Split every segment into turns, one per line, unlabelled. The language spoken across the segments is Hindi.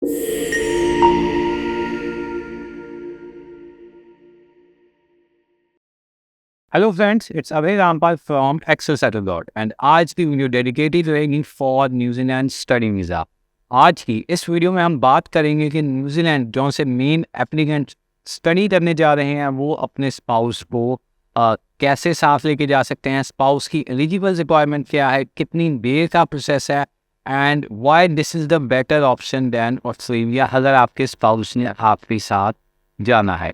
Hello friends, it's Abhay Rampal from Settle Aabroad and आज की वीडियो डेडिकेटेड रहेगी फॉर न्यूजीलैंड स्टडी वीज़ा। आज की इस वीडियो में हम बात करेंगे कि न्यूजीलैंड जो से मेन एप्लीकेंट स्टडी करने जा रहे हैं वो अपने स्पाउस को कैसे साथ लेके जा सकते हैं, स्पाउस की एलिजिबल रिक्वायरमेंट क्या है, कितनी देर का प्रोसेस है and why this is the better option then Australia अगर आपके स्पाउस ने आपके साथ जाना है।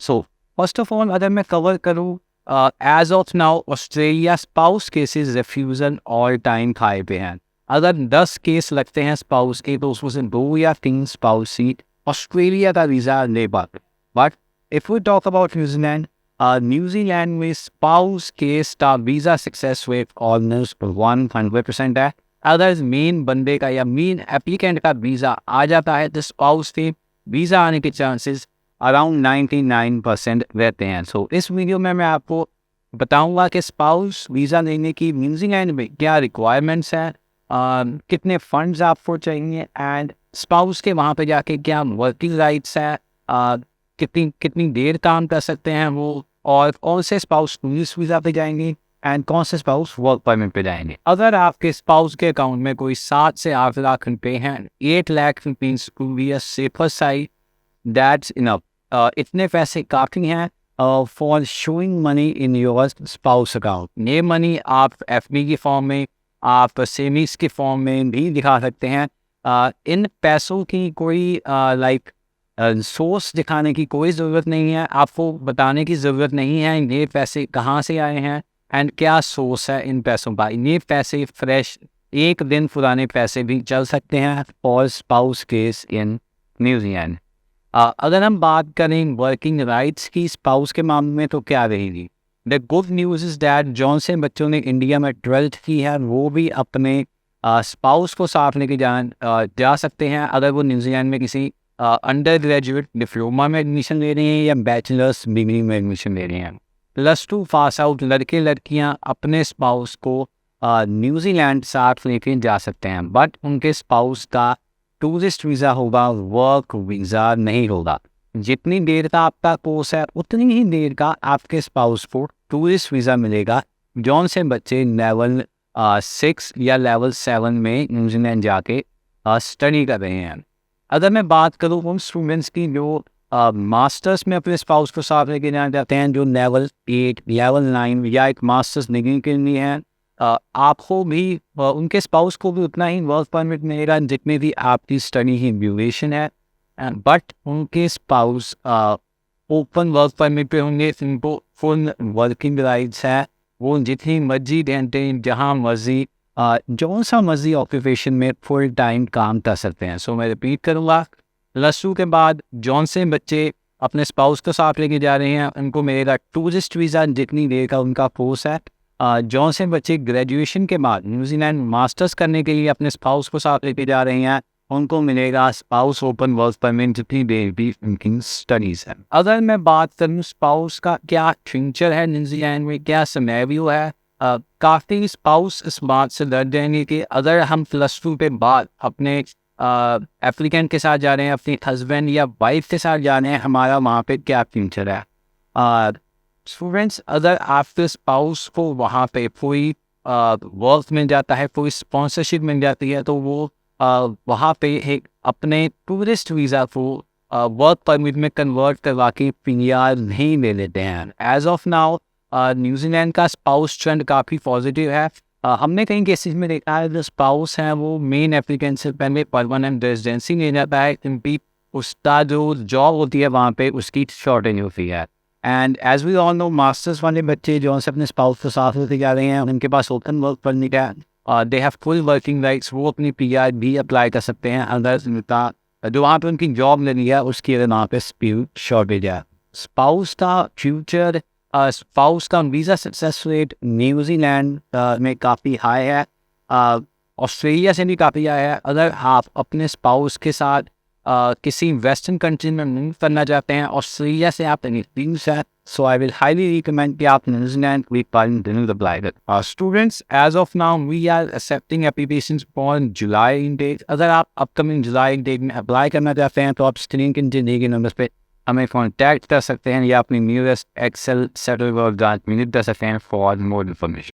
सो फर्स्ट ऑफ ऑल अगर मैं कवर करूँ, as of now Australia spouse cases refusal all time high पे हैं। अगर 10 केस लगते हैं स्पाउस के तो उसमें से 2 या 3 स्पाउस सीट ऑस्ट्रेलिया का वीज़ा ले पाते। But if we talk about New Zealand, New Zealand में स्पाउस केस का वीज़ा सक्सेस रेट ऑलमोस्ट 100% है। अगर मेन बंदे का या मेन एप्लीकेंट का वीज़ा आ जाता है तो स्पाउस के वीज़ा आने के चांसेस अराउंड 99% रहते हैं। सो इस वीडियो में मैं आपको बताऊंगा कि स्पाउस वीज़ा लेने की न्यूजीलैंड में क्या रिक्वायरमेंट्स हैं, कितने फंड्स आपको चाहिए एंड स्पाउस के वहाँ पे जाके क्या वर्किंग राइट्स हैं, कितनी देर काम कर सकते हैं वो, और कौन से स्पाउस टूरिस्ट वीज़ा पे जाएंगे एंड कौन से स्पाउस वर्क परमिट पे जाएंगे। अगर आपके स्पाउस के अकाउंट में कोई 7 से 8 लाख रुपये हैं, 8 lakh rupees to be a safer side, that's enough. इतने पैसे काफ़ी हैं for showing money in your spouse account. ये मनी आप एफडी की फॉर्म में, आप सेविंग्स के फॉर्म में भी दिखा सकते हैं। इन पैसों की कोई सोर्स दिखाने की कोई ज़रूरत नहीं है, आपको बताने की ज़रूरत नहीं है ये पैसे कहाँ से आए हैं एंड क्या सोर्स है इन पैसों का। ये पैसे फ्रेश 1 दिन पुराने पैसे भी चल सकते हैं for spouse case in New Zealand. अगर हम बात करें वर्किंग राइट्स की स्पाउस के मामले में तो क्या रहेगी। The good news is that जौन से बच्चों ने इंडिया में 12th की है वो भी अपने स्पाउस को साथ लेके जा सकते हैं अगर वो न्यूजीलैंड में किसी अंडर ग्रेजुएट डिप्लोमा में एडमिशन ले रहे हैं या बैचलर्स डिग्री में एडमिशन ले रहे हैं। +2 पास आउट लड़के लड़कियाँ अपने स्पाउस को न्यूजीलैंड साथ लेके जा सकते हैं, बट उनके स्पाउस का टूरिस्ट वीज़ा होगा, वर्क वीज़ा नहीं होगा। जितनी देर का आपका कोर्स है उतनी ही देर का आपके स्पाउस को टूरिस्ट वीज़ा मिलेगा जौन से बच्चे लेवल 6 या लेवल 7 में न्यूजीलैंड जाके स्टडी कर रहे हैं। अगर मैं बात करूँ उन स्टूडेंट्स की जो मास्टर्स में अपने स्पाउस को साथ लेके जाना चाहते हैं, जो लेवल 8 लेवल 9 या एक मास्टर्स डिग्री के लिए हैं, आपको भी उनके स्पाउस को भी उतना ही वर्क परमिट मिलेगा जितने भी आपकी स्टडी की ड्यूरेशन है, बट उनके स्पाउस ओपन वर्क परमिट पे होंगे, उनको फुल वर्किंग राइट्स है, वो जितनी मर्जी घंटे जहाँ मर्जी जो सा मर्जी ऑक्यूपेशन में फुल टाइम काम कर सकते हैं। सो मैं रिपीट करूँगा, +2 के बाद जौन से बच्चे अपने स्पाउस को साथ लेके जा रहे हैं उनको मिलेगा टूरिस्ट वीज़ा जितनी देर का उनका कोर्स है। जौन से बच्चे ग्रेजुएशन के बाद न्यूजीलैंड मास्टर्स करने के लिए अपने स्पाउस को साथ लेके जा रहे हैं उनको मिलेगा स्पाउस ओपन वर्क परमिट जितनी देर भी उनकी स्टडीज़ है। अगर मैं बात करूँ स्पाउस का क्या फ्यूचर है न्यूजीलैंड में, क्या सिनेरियो है, काफ़ी स्पाउस इस बात से डर जाएंगे कि अगर हम +2 पे बाद अपने एप्लीकेंट के साथ जा रहे हैं, अपने हस्बैंड या वाइफ के साथ जा रहे हैं, हमारा वहाँ पे क्या फ्यूचर है। स्टूडेंट्स, अगर आपके स्पाउस को वहाँ पे कोई वर्क मिल जाता है, कोई स्पॉन्सरशिप मिल जाती है, तो वो वहाँ पे एक अपने टूरिस्ट वीज़ा को वर्क परमिट में कन्वर्ट करवा के PR नहीं ले लेते हैं। एज ऑफ नाउ न्यूजीलैंड का स्पाउस ट्रेंड काफ़ी पॉजिटिव है। हमने कई केसेस में देखा है जो स्पाउस हैं वो मेन एप्लीकेंट से पहले परमानेंट रेजिडेंसी ले जाता है क्योंकि उसका जो जॉब होती है वहाँ पे उसकी शॉर्टेज होती है। And as we all know masters वाले बच्चे जो से अपने स्पाउस के साथ होते जा रहे हैं उनके पास ओपन वर्क परमिट है, they have full working rights, वो अपनी PR भी अप्लाई कर सकते हैं अगर उनका जो वहाँ पे उनकी जॉब लेनी है उसकी अगर वहाँ पे शॉर्टेज है। स्पाउस का फ्यूचर, स्पाउस का वीज़ा सक्सेस रेट न्यूजीलैंड में काफ़ी हाई है, ऑस्ट्रेलिया से भी काफ़ी हाई है। अगर आप अपने स्पाउस के साथ किसी वेस्टर्न कंट्री में मूव करना चाहते हैं, ऑस्ट्रेलिया से आप एक्सपीरियंस है, so I will highly recommend कि आप न्यूजीलैंड विद अप्लाई करें। Students, as of now we are accepting applications for July intake. अगर आप अपकमिंग जुलाई इनटेक में अप्लाई करना चाहते हैं तो आप स्क्रीन के नीचे दिए गए नंबर पे हमें कॉन्टैक्ट कर सकते हैं या अपनी nearest Excel settle work branch visit कर सकते हैं फॉर मोर इन्फॉर्मेशन।